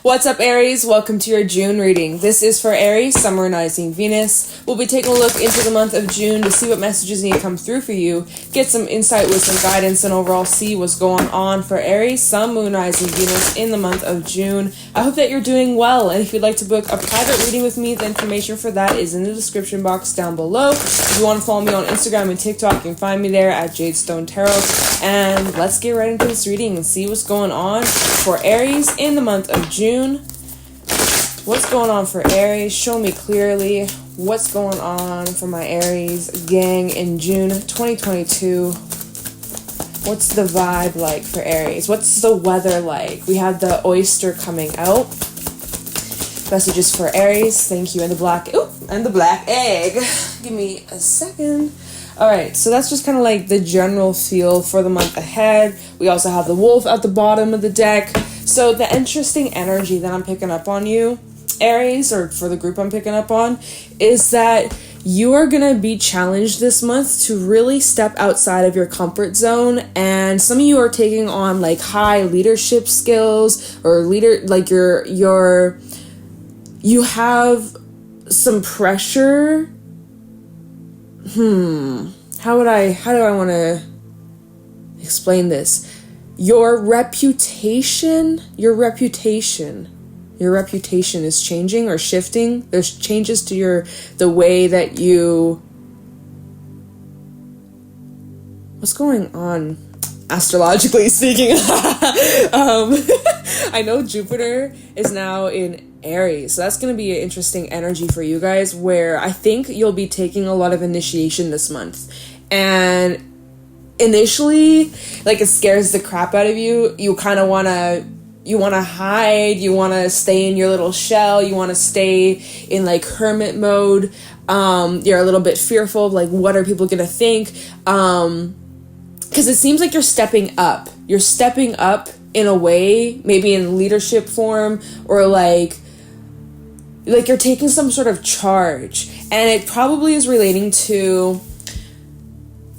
What's up, Aries? Welcome to your June reading. This is for Aries, Sun, Rising, Venus. We'll be taking a look into the month of June to see what messages need to come through for you, get some insight, wisdom, guidance, and overall see what's going on for Aries, Sun, Moon, Rising, Venus in the month of June. I hope that you're doing well, and if you'd like to book a private reading with me, the information for that is in the description box down below. If you want to follow me on Instagram and TikTok, you can find me there at Jadestone Tarot. And let's get right into this reading and see what's going on for Aries in the month of June. What's going on for Aries? Show me clearly what's going on for my Aries gang in June 2022. What's the vibe like for Aries? What's the weather like? We have the oyster coming out. Messages for Aries. Thank you. And the black egg. Give me a second. Alright, so that's just kind of like the general feel for the month ahead. We also have the wolf at the bottom of the deck. So the interesting energy that I'm picking up on you, Aries, or for the group I'm picking up on, is that you are going to be challenged this month to really step outside of your comfort zone. And some of you are taking on like high leadership skills or you have some pressure. How do I want to explain this? Your reputation is changing or shifting. There's changes to the way that you... What's going on? Astrologically speaking. I know Jupiter is now in Aries, so that's going to be an interesting energy for you guys, where I think you'll be taking a lot of initiation this month. And initially, like, it scares the crap out of you. You kind of want to hide, you want to stay in your little shell, you want to stay in like hermit mode. You're a little bit fearful of like, what are people going to think? Because it seems like you're stepping up in a way, maybe in leadership form, or like you're taking some sort of charge. And it probably is relating to,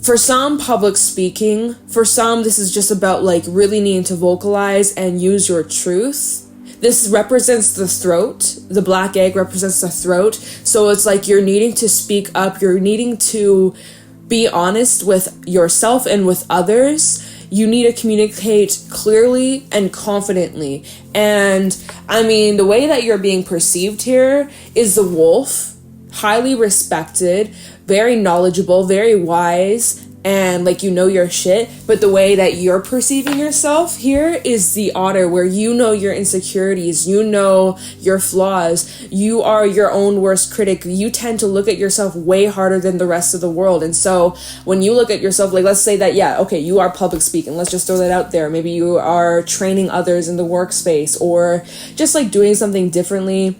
for some, public speaking. For some, this is just about like really needing to vocalize and use your truth. This represents the throat. The black egg represents the throat. So it's like you're needing to speak up. You're needing to be honest with yourself and with others. You need to communicate clearly and confidently. And I mean, the way that you're being perceived here is the wolf, highly respected, very knowledgeable, very wise, and like, you know your shit. But the way that you're perceiving yourself here is the otter, where you know your insecurities, you know your flaws, you are your own worst critic. You tend to look at yourself way harder than the rest of the world. And so when you look at yourself, like, let's say that, yeah, okay, you are public speaking, let's just throw that out there. Maybe you are training others in the workspace, or just like doing something differently,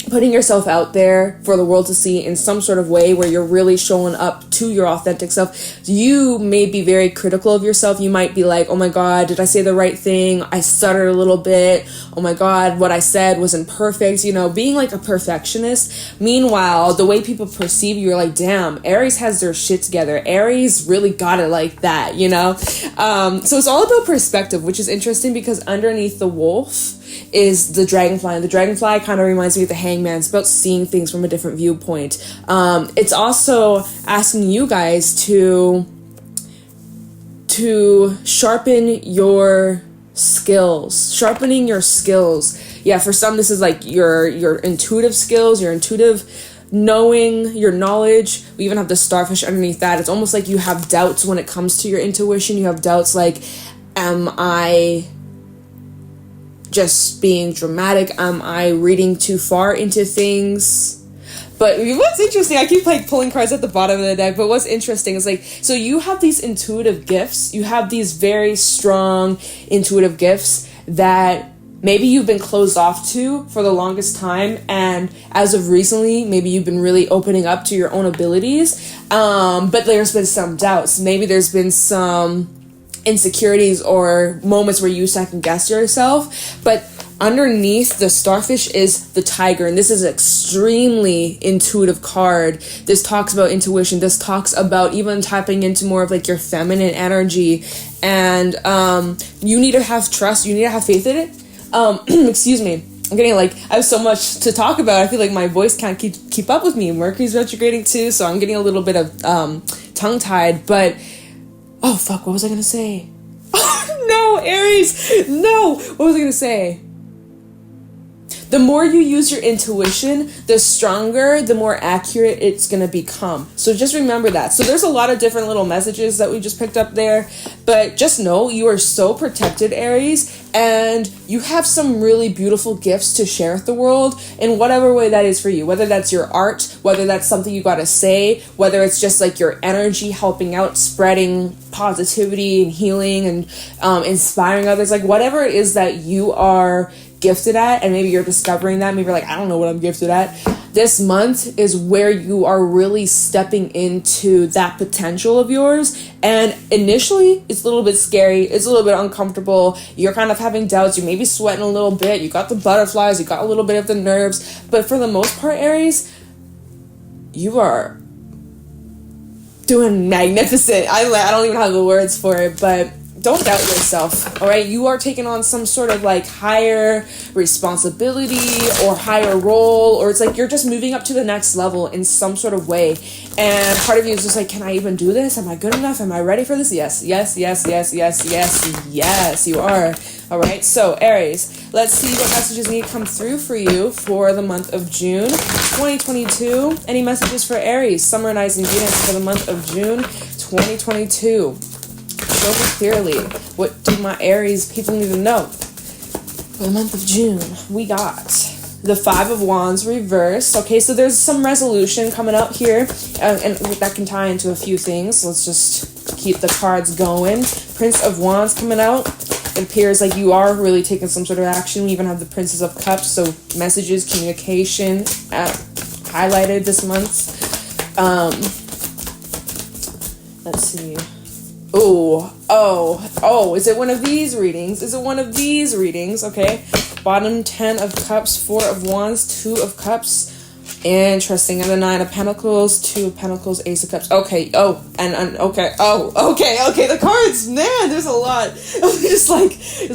putting yourself out there for the world to see in some sort of way where you're really showing up to your authentic self. You may be very critical of yourself. You might be like, oh my God, did I say the right thing? I stuttered a little bit. Oh my God, what I said wasn't perfect. You know, being like a perfectionist. Meanwhile, the way people perceive you, you're like, damn, Aries has their shit together. Aries really got it like that, you know? So it's all about perspective, which is interesting because underneath the wolf is the dragonfly, and the dragonfly kind of reminds me of the hangman. It's about seeing things from a different viewpoint. It's also asking you guys to sharpening your skills. Yeah, for some this is like your intuitive skills, your intuitive knowing, your knowledge. We even have the starfish underneath that. It's almost like you have doubts when it comes to your intuition. You have doubts like, am I just being dramatic? Am I reading too far into things? But what's interesting, I keep like pulling cards at the bottom of the deck, but what's interesting is like, so you have these intuitive gifts, you have these very strong intuitive gifts that maybe you've been closed off to for the longest time, and as of recently, maybe you've been really opening up to your own abilities, but there's been some doubts. Maybe there's been some insecurities or moments where you second guess yourself. But underneath the starfish is the tiger, and this is an extremely intuitive card. This talks about intuition. This talks about even tapping into more of like your feminine energy, and you need to have trust. You need to have faith in it. Excuse me. I'm getting like, I have so much to talk about. I feel like my voice can't keep up with me. Mercury's retrograding too, so I'm getting a little bit of tongue-tied. But, oh fuck, what was I gonna say? No, Aries! No! What was I gonna say? The more you use your intuition, the stronger, the more accurate it's going to become. So just remember that. So there's a lot of different little messages that we just picked up there. But just know you are so protected, Aries. And you have some really beautiful gifts to share with the world in whatever way that is for you. Whether that's your art, whether that's something you got to say, whether it's just like your energy helping out, spreading positivity and healing and inspiring others. Like whatever it is that you are gifted at, and maybe you're discovering that, maybe you're like, I don't know what I'm gifted at. This month is where you are really stepping into that potential of yours. And initially it's a little bit scary, it's a little bit uncomfortable, you're kind of having doubts, you may be sweating a little bit, you got the butterflies, you got a little bit of the nerves, but for the most part, Aries, you are doing magnificent. I don't even have the words for it, but don't doubt yourself, all right? You are taking on some sort of like higher responsibility or higher role, or it's like you're just moving up to the next level in some sort of way. And part of you is just like, can I even do this? Am I good enough? Am I ready for this? Yes, yes, yes, yes, yes, yes, yes, you are. All right, so Aries, let's see what messages need to come through for you for the month of June 2022. Any messages for Aries, Sun, Rising, Venus for the month of June 2022? Show me clearly. What do my Aries people need to know? For the month of June, we got the Five of Wands reversed. Okay, so there's some resolution coming up here, and that can tie into a few things. Let's just keep the cards going. Prince of Wands coming out. It appears like you are really taking some sort of action. We even have the Princess of Cups, so messages, communication highlighted this month. Let's see. Oh, is it one of these readings? Is it one of these readings? Okay. Bottom 10 of Cups, 4 of Wands, 2 of Cups. Interesting. And the 9 of Pentacles, 2 of Pentacles, Ace of Cups. Okay. Okay. The cards, man, there's a lot. It's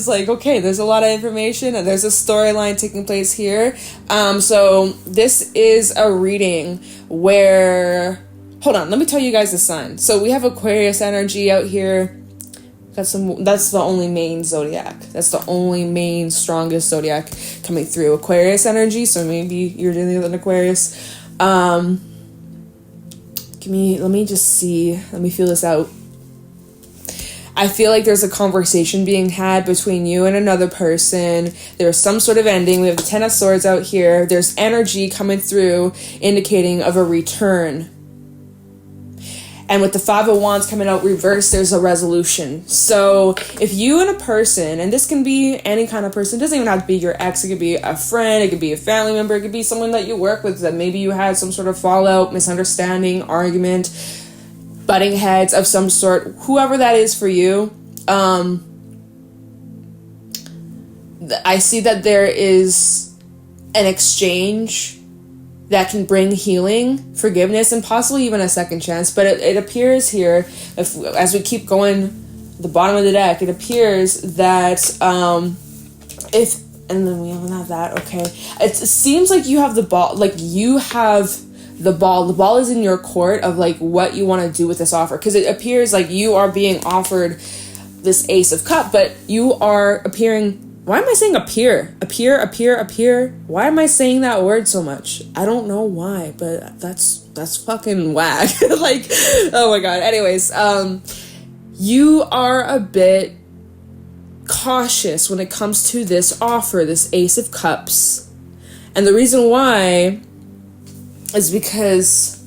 like, okay, there's a lot of information and there's a storyline taking place here. So this is a reading where, hold on, let me tell you guys the sign. So we have Aquarius energy out here. That's the only main zodiac. That's the only main strongest zodiac coming through. Aquarius energy. So maybe you're dealing with an Aquarius. Let me just see. Let me feel this out. I feel like there's a conversation being had between you and another person. There's some sort of ending. We have the 10 of Swords out here. There's energy coming through indicating of a return. And with the 5 of Wands coming out reversed, there's a resolution. So if you and a person, and this can be any kind of person, it doesn't even have to be your ex, it could be a friend, it could be a family member, it could be someone that you work with that maybe you had some sort of fallout, misunderstanding, argument, butting heads of some sort, whoever that is for you. I see that there is an exchange that can bring healing, forgiveness, and possibly even a second chance. But it appears here, as we keep going, the bottom of the deck, it appears that and then we don't have that, okay. It seems like you have the ball, like you have the ball. The ball is in your court of like what you want to do with this offer. Because it appears like you are being offered this Ace of Cups, but you are appearing. Why am I saying appear? Appear? Why am I saying that word so much? I don't know why, but that's fucking whack. Like, oh my god. Anyways, you are a bit cautious when it comes to this offer, this Ace of Cups. And the reason why is because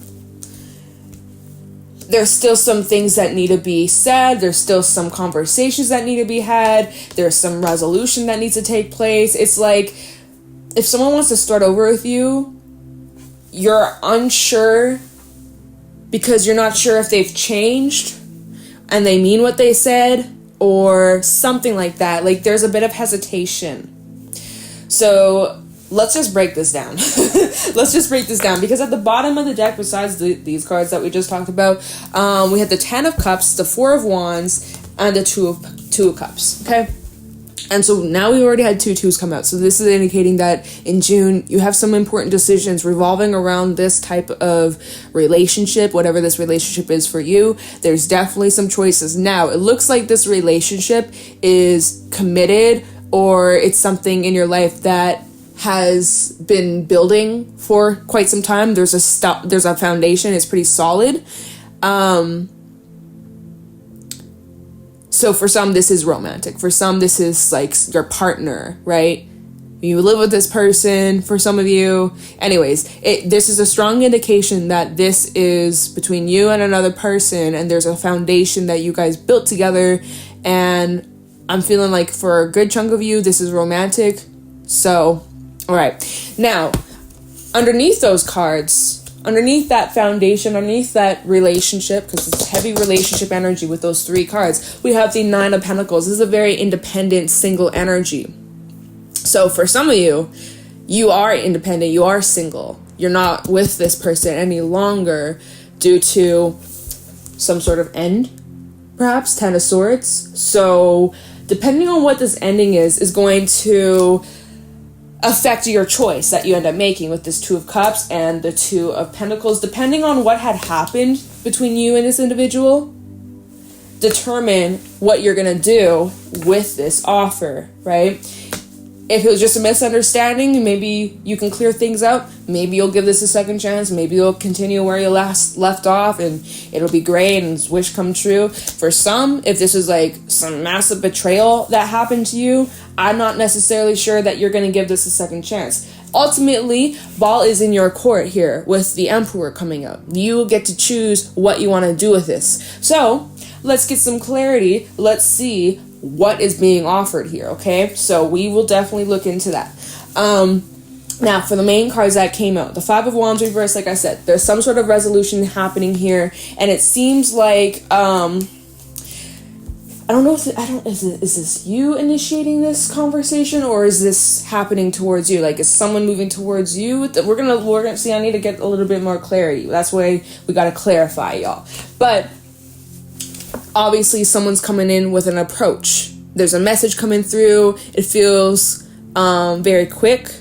there's still some things that need to be said. There's still some conversations that need to be had. There's some resolution that needs to take place. It's like if someone wants to start over with you, you're unsure because you're not sure if they've changed and they mean what they said or something like that. Like there's a bit of hesitation. So let's just break this down. Because at the bottom of the deck, besides these cards that we just talked about, we had the 10 of Cups, the 4 of Wands, and the 2 of Cups. Okay, And so now we already had 2 twos come out. So this is indicating that in June, you have some important decisions revolving around this type of relationship, whatever this relationship is for you. There's definitely some choices. Now, it looks like this relationship is committed, or it's something in your life that has been building for quite some time. There's a foundation. It's pretty solid. So for some, this is romantic. For some, this is like your partner, right? You live with this person, for some of you. Anyways, this is a strong indication that this is between you and another person, and there's a foundation that you guys built together. And I'm feeling like for a good chunk of you, this is romantic. So, all right. Now, underneath those cards, underneath that foundation, underneath that relationship, because it's heavy relationship energy with those 3 cards, we have the 9 of Pentacles. This is a very independent, single energy. So for some of you, you are independent, you are single. You're not with this person any longer due to some sort of end, perhaps, 10 of Swords. So depending on what this ending is going to affect your choice that you end up making with this 2 of Cups and the 2 of Pentacles. Depending on what had happened between you and this individual, determine what you're going to do with this offer, right? If it was just a misunderstanding, maybe you can clear things out. Maybe you'll give this a second chance. Maybe you'll continue where you left off and it'll be great and this wish come true. For some, if this is like some massive betrayal that happened to you, I'm not necessarily sure that you're going to give this a second chance. Ultimately, ball is in your court here with the Emperor coming out. You get to choose what you want to do with this. So let's get some clarity. Let's see what is being offered here, okay? So we will definitely look into that. Now, for the main cards that came out, the 5 of Wands reverse, like I said, there's some sort of resolution happening here, and it seems like, I don't know if is this you initiating this conversation, or is this happening towards you? Like, is someone moving towards you? We're gonna see. I need to get a little bit more clarity. That's why we gotta clarify, y'all. But obviously, someone's coming in with an approach. There's a message coming through. It feels very quick.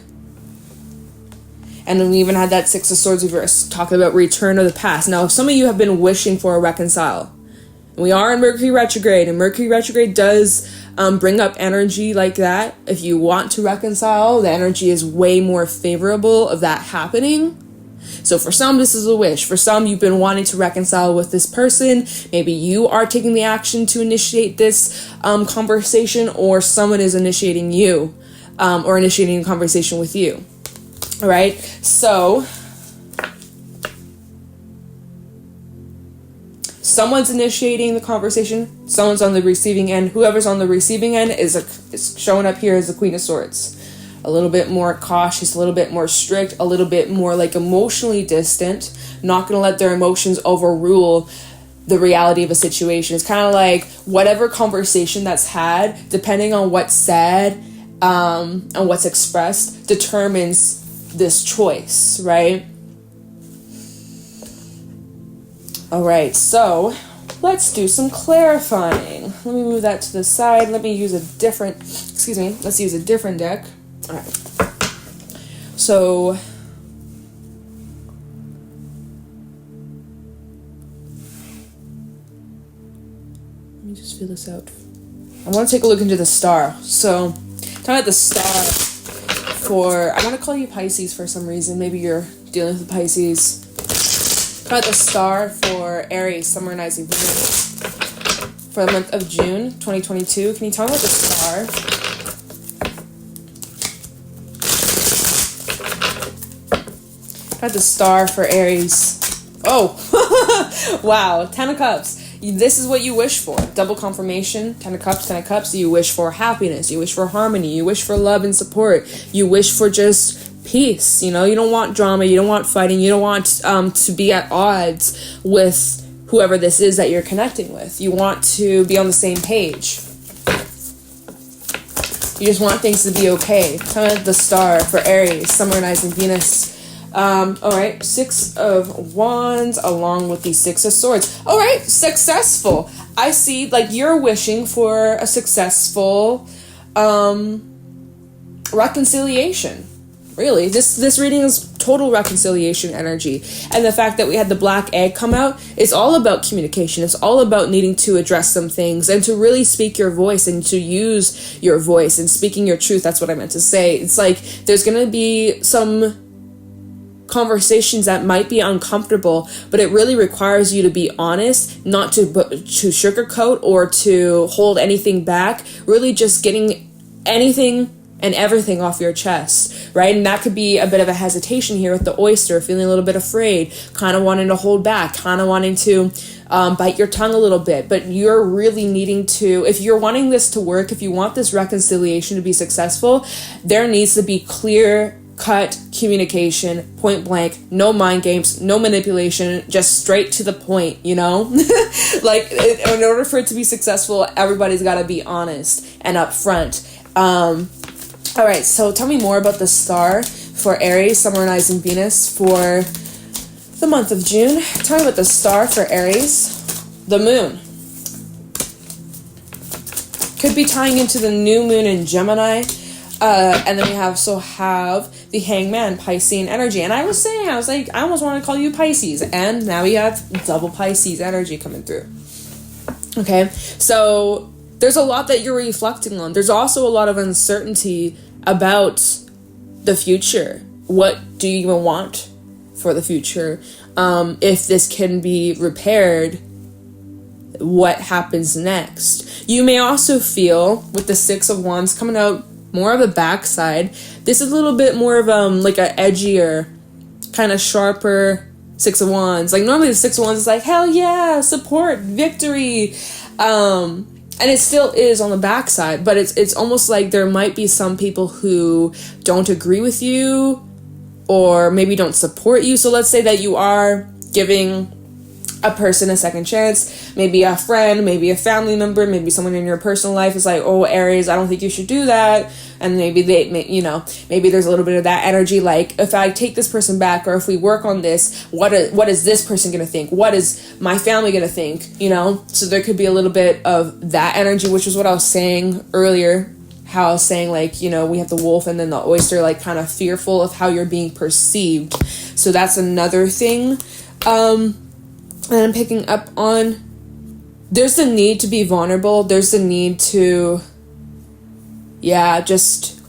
And then we even had that 6 of Swords reverse, talking about return of the past. Now, if some of you have been wishing for a reconcile, we are in Mercury retrograde, and Mercury retrograde does bring up energy like that. If you want to reconcile, the energy is way more favorable of that happening. So for some, this is a wish. For some, you've been wanting to reconcile with this person. Maybe you are taking the action to initiate this conversation, or someone is initiating you or initiating a conversation with you. All right, so someone's initiating the conversation, someone's on the receiving end. Whoever's on the receiving end is showing up here as the Queen of Swords. A little bit more cautious, a little bit more strict, a little bit more like emotionally distant, not going to let their emotions overrule the reality of a situation. It's kind of like whatever conversation that's had, depending on what's said and what's expressed, determines this choice, right? All right, so let's do some clarifying. Let me move that to the side. Let me use a different, let's use a different deck. All right. So let me just feel this out. I want to take a look into the star. So talking about the star for, I want to call you Pisces for some reason. Maybe you're dealing with Pisces. Talking about the star for Aries, Sun, Moon, Rising, Venus for the month of June 2022. Can you tell me about the star? Got the star for Aries. Oh, wow. 10 of Cups. This is what you wish for. Double confirmation. 10 of Cups, 10 of Cups. You wish for happiness. You wish for harmony. You wish for love and support. You wish for just peace. You know, you don't want drama. You don't want fighting. You don't want to be at odds with whoever this is that you're connecting with. You want to be on the same page. You just want things to be okay. Tell me the star for Aries, Sun, Moon, Rising, Venus. All right, 6 of Wands along with the 6 of Swords. All right, successful. I see, like, you're wishing for a successful reconciliation. Really, this reading is total reconciliation energy. And the fact that we had the black egg come out, it's all about communication. It's all about needing to address some things and to really speak your voice and to use your voice and speaking your truth. That's what I meant to say. It's like there's going to be some conversations that might be uncomfortable, but it really requires you to be honest, not to sugarcoat or to hold anything back. Really just getting anything and everything off your chest, right? And that could be a bit of a hesitation here with the oyster, feeling a little bit afraid, kind of wanting to hold back, kind of wanting to bite your tongue a little bit. But you're really needing to, if you're wanting this to work, if you want this reconciliation to be successful, there needs to be clear cut communication, point blank, no mind games, no manipulation, just straight to the point, you know? Like, in order for it to be successful, everybody's got to be honest and upfront. All right, so tell me more about the star for Aries, Sun, Moon, Rising, Venus for the month of June. Tell me about the star for Aries, the moon. Could be tying into the new moon in Gemini. And then we have the Hangman, Piscean energy. And I was like, I almost want to call you Pisces. And now we have double Pisces energy coming through. Okay, so there's a lot that you're reflecting on. There's also a lot of uncertainty about the future. What do you even want for the future? If this can be repaired, what happens next? You may also feel, with the Six of Wands coming out more of the backside, this is a little bit more of like a edgier, kind of sharper Six of Wands. Like normally the Six of Wands is like, hell yeah, support, victory. And it still is on the backside, but it's almost like there might be some people who don't agree with you or maybe don't support you. So let's say that you are giving a person a second chance, maybe a friend, maybe a family member, maybe someone in your personal life is like, oh, Aries, I don't think you should do that. And maybe maybe there's a little bit of that energy, like if I take this person back or if we work on this, what is this person gonna think? What is my family gonna think? So there could be a little bit of that energy, which is what I was saying earlier, how I was saying, like, we have the wolf and then the oyster, like kind of fearful of how you're being perceived. So that's another thing. And I'm picking up on, there's the need to be vulnerable. There's the need to, just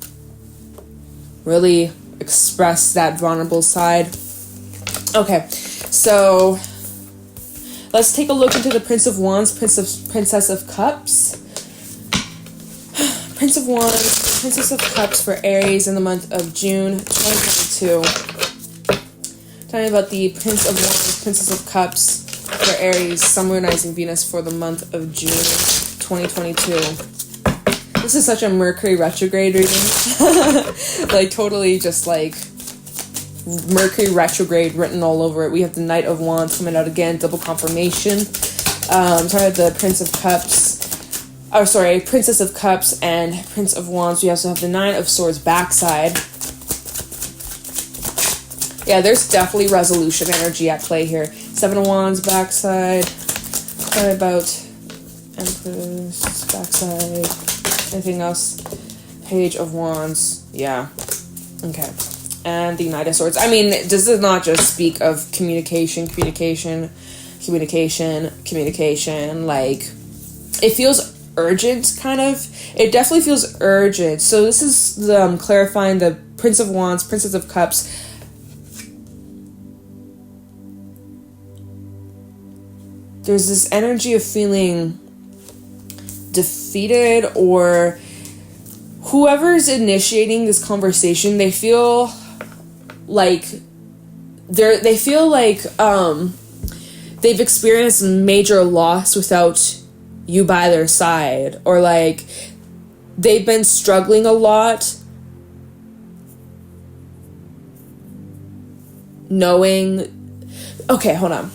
really express that vulnerable side. Okay, so let's take a look into the Prince of Wands, Princess of Cups. Prince of Wands, Princess of Cups for Aries in the month of June 2022. Tell me about the Prince of Wands, Princess of Cups for Aries, Sun, Moon, Rising, Venus for the month of June 2022. This is such a Mercury retrograde reading. Like totally just like Mercury retrograde written all over it. We have the Knight of Wands coming out again, double confirmation. Sorry, the Princess of Cups and Prince of Wands. We also have the Nine of Swords backside. Yeah, there's definitely resolution energy at play here. Seven of Wands backside. Sorry about Empress backside. Anything else? Page of Wands. Yeah. Okay. And the Knight of Swords. I mean, this does not just speak of communication. Like, it feels urgent, kind of. It definitely feels urgent. So this is clarifying the Prince of Wands, Princess of Cups. There's this energy of feeling defeated, or whoever's initiating this conversation, they feel like they've experienced major loss without you by their side, or like they've been struggling a lot knowing. Okay, hold on.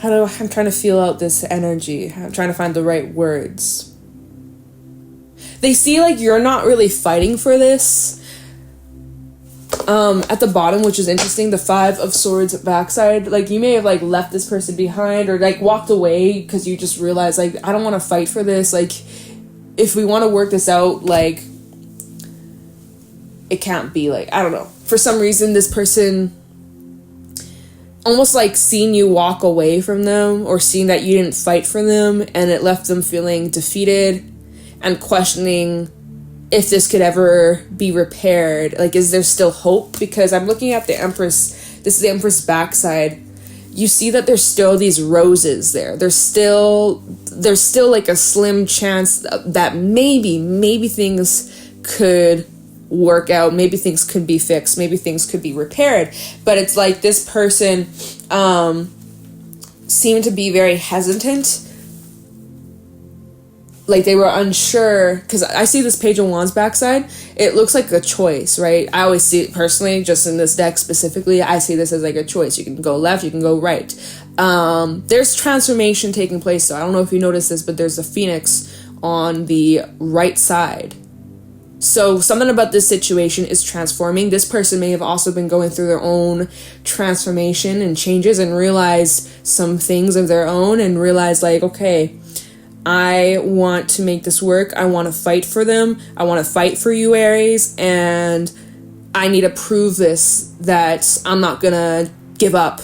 I'm trying to feel out this energy. I'm trying to find the right words. They see like you're not really fighting for this. At the bottom, which is interesting, the Five of Swords backside, like you may have like left this person behind or like walked away because you just realized like, I don't want to fight for this. Like if we want to work this out, like, it can't be like, I don't know. For some reason, this person almost like seen you walk away from them, or seeing that you didn't fight for them, and it left them feeling defeated and questioning if this could ever be repaired. Like, is there still hope? Because I'm looking at the Empress. This is the Empress backside. You see that there's still these roses there. There's still like a slim chance that maybe things could work out. Maybe things could be fixed. Maybe things could be repaired. But it's like this person seemed to be very hesitant. Like, they were unsure, because I see this Page of Wands backside. It looks like a choice, right? I always see it personally, just in this deck specifically, I see this as like a choice. You can go left, you can go right. There's transformation taking place, though. I don't know if you noticed this, but there's a phoenix on the right side. So something about this situation is transforming. This person may have also been going through their own transformation and changes, and realized some things of their own, and realized, like, okay, I want to make this work. I want to fight for them. I want to fight for you, Aries. And I need to prove this, that I'm not going to give up,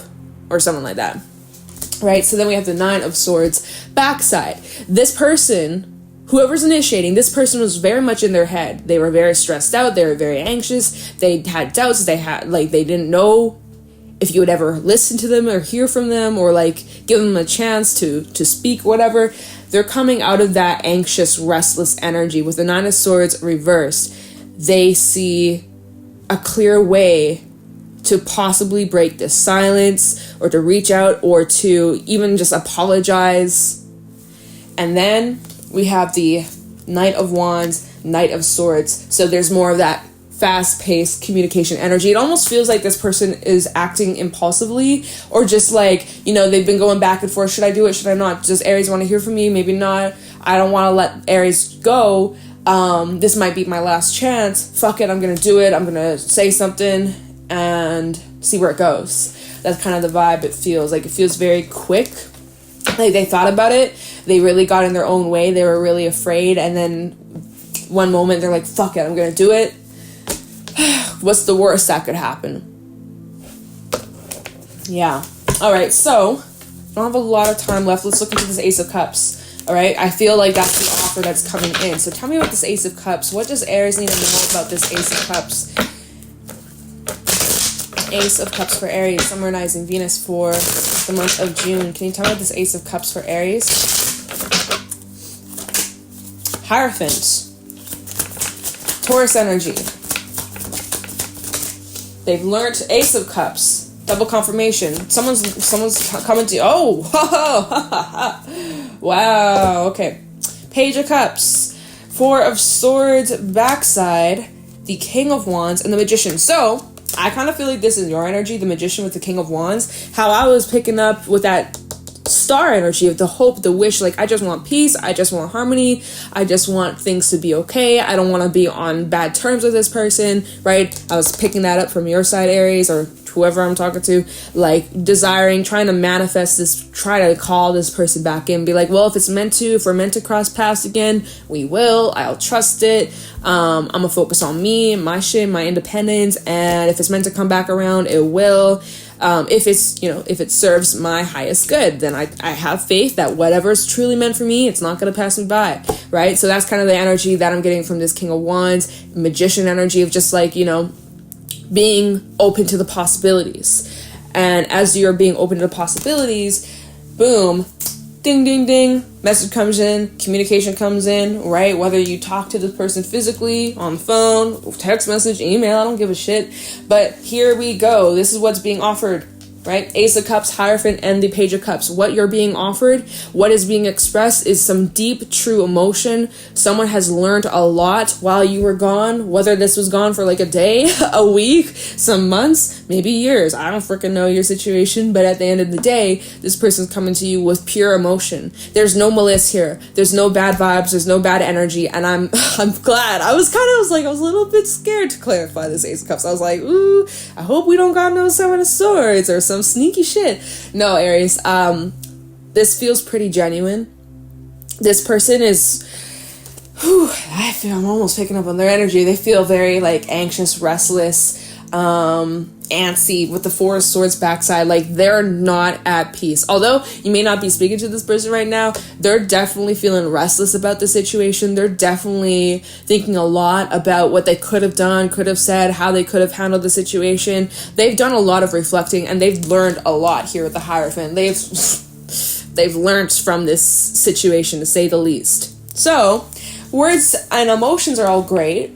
or something like that. Right? So then we have the Nine of Swords backside. This person, whoever's initiating, this person was very much in their head. They were very stressed out. They were very anxious. They had doubts. They didn't know if you would ever listen to them or hear from them, or like give them a chance to speak, whatever. They're coming out of that anxious, restless energy. With the Nine of Swords reversed, they see a clear way to possibly break this silence, or to reach out, or to even just apologize. And then we have the Knight of Wands, Knight of Swords. So there's more of that fast-paced communication energy. It almost feels like this person is acting impulsively, or just like, you know, they've been going back and forth. Should I do it? Should I not? Does Aries want to hear from me? Maybe not. I don't want to let Aries go. This might be my last chance. Fuck it, I'm gonna do it. I'm gonna say something and see where it goes. That's kind of the vibe it feels like. It feels very quick. Like, they thought about it. They really got in their own way. They were really afraid, and then one moment they're like, fuck it, I'm gonna do it. What's the worst that could happen? Yeah. All right, so I don't have a lot of time left. Let's look into this Ace of Cups. All right, I feel like that's the offer that's coming in. So tell me about this Ace of Cups. What does Aries need to know about this Ace of Cups? Ace of Cups for Aries, summarizing Venus for the month of June. Can you tell me about this Ace of Cups for Aries? Hierophant. Taurus energy. They've learned. Ace of Cups. Double confirmation. Someone's coming to you. Oh! Wow. Okay. Page of Cups. Four of Swords backside. The King of Wands and the Magician. So, I kind of feel like this is your energy, the Magician with the King of Wands. How I was picking up with that star energy of the hope, the wish, like, I just want peace, I just want harmony, I just want things to be okay, I don't want to be on bad terms with this person, right? I was picking that up from your side, Aries, or whoever I'm talking to, like, desiring, trying to manifest this, try to call this person back in, be like, well, if we're meant to cross paths again, we will, I'll trust it, I'm gonna focus on me, my shit, my independence, and if it's meant to come back around, it will. If it serves my highest good, then I have faith that whatever's truly meant for me, it's not going to pass me by, right? So that's kind of the energy that I'm getting from this King of Wands, Magician energy of just like, being open to the possibilities. And as you're being open to the possibilities, boom, ding, ding, ding, message comes in, communication comes in, right? Whether you talk to the person physically, on the phone, text message, email, I don't give a shit. But here we go. This is what's being offered, right? Ace of Cups, Hierophant, and the Page of Cups. What you're being offered, what is being expressed is some deep, true emotion. Someone has learned a lot while you were gone, whether this was gone for like a day, a week, some months, maybe years. I don't freaking know your situation, but at the end of the day, this person's coming to you with pure emotion. There's no malice here. There's no bad vibes. There's no bad energy. And I'm glad. I was a little bit scared to clarify this Ace of Cups. I was like, ooh, I hope we don't got no Seven of Swords or some sneaky shit. No, Aries, this feels pretty genuine. This person is I'm almost picking up on their energy. They feel very like anxious, restless, antsy with the Four of Swords backside. Like they're not at peace. Although you may not be speaking to this person right now, they're definitely feeling restless about the situation. They're definitely thinking a lot about what they could have done, could have said, how they could have handled the situation. They've done a lot of reflecting and they've learned a lot here with the Hierophant. They've learned from this situation, to say the least. So words and emotions are all great,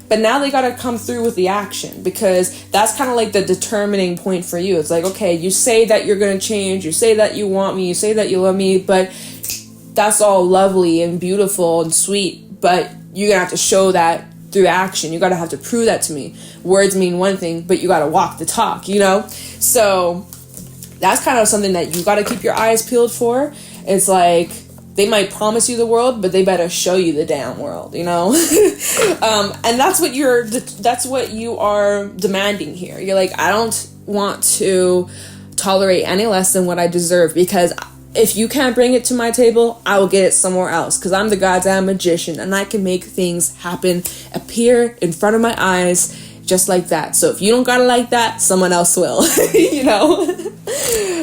but now they got to come through with the action, because that's kind of like the determining point for you. It's like, okay, you say that you're going to change, you say that you want me, you say that you love me, but that's all lovely and beautiful and sweet, but you're going to have to show that through action. You got to have to prove that to me. Words mean one thing, but you got to walk the talk, you know? So that's kind of something that you got to keep your eyes peeled for. It's like, they might promise you the world, but they better show you the damn world, you know? And that's what you are demanding here. You're like, I don't want to tolerate any less than what I deserve, because if you can't bring it to my table, I will get it somewhere else, because I'm the goddamn magician and I can make things happen, appear in front of my eyes just like that. So if you don't got it like that, someone else will, you know?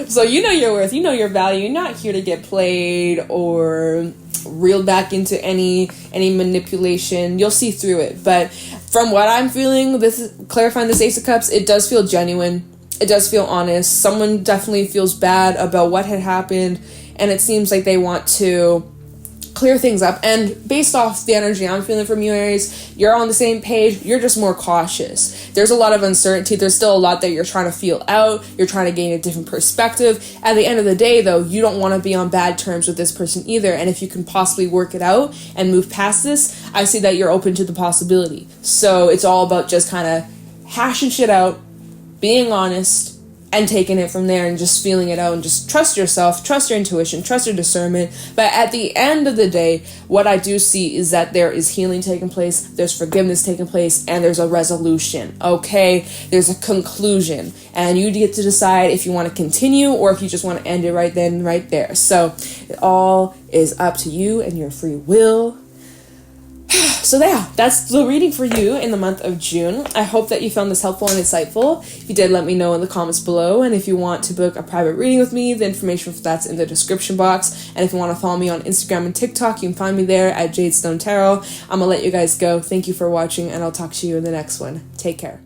So you know your worth, you know your value. You're not here to get played or reeled back into any manipulation. You'll see through it. But from what I'm feeling, clarifying this Ace of Cups, it does feel genuine. It does feel honest. Someone definitely feels bad about what had happened, and it seems like they want to clear things up. And based off the energy I'm feeling from you, Aries, you're on the same page. You're just more cautious. There's a lot of uncertainty. There's still a lot that you're trying to feel out. You're trying to gain a different perspective. At the end of the day, though, you don't want to be on bad terms with this person either. And if you can possibly work it out and move past this, I see that you're open to the possibility. So it's all about just kind of hashing shit out, being honest, and taking it from there and just feeling it out, and just trust yourself, trust your intuition, trust your discernment. But at the end of the day, what I do see is that there is healing taking place, there's forgiveness taking place, and there's a resolution, okay? There's a conclusion, and you get to decide if you want to continue or if you just want to end it right then, right there. So it all is up to you and your free will. So yeah, that's the reading for you in the month of June. I hope that you found this helpful and insightful. If you did, let me know in the comments below. And if you want to book a private reading with me, the information for that's in the description box. And if you want to follow me on Instagram and TikTok, you can find me there at Jadestone Tarot. I'm going to let you guys go. Thank you for watching, and I'll talk to you in the next one. Take care.